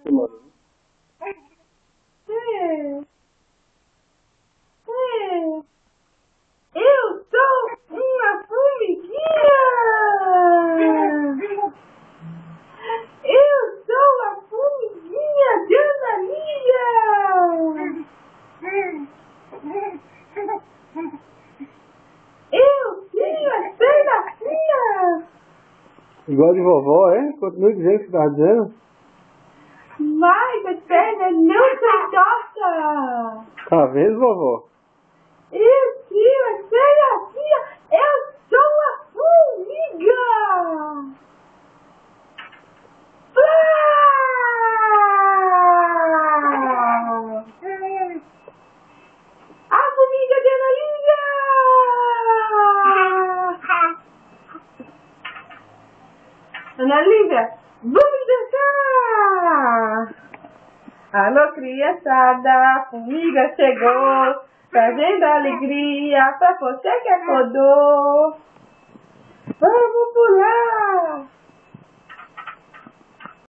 É. Eu sou uma formiguinha! Eu sou a formiguinha de Analia! Eu tenho as pernas finas! Igual de vovó, é? Continua dizendo o que você tá dizendo. Mas as pernas não são tortas! Tá vendo, vovó? Eu tenho as pernas finas! Eu sou a formiga! A formiga de Analia! Analia, vamos dançar! Alô, criançada, a formiga chegou, trazendo alegria pra você que acordou.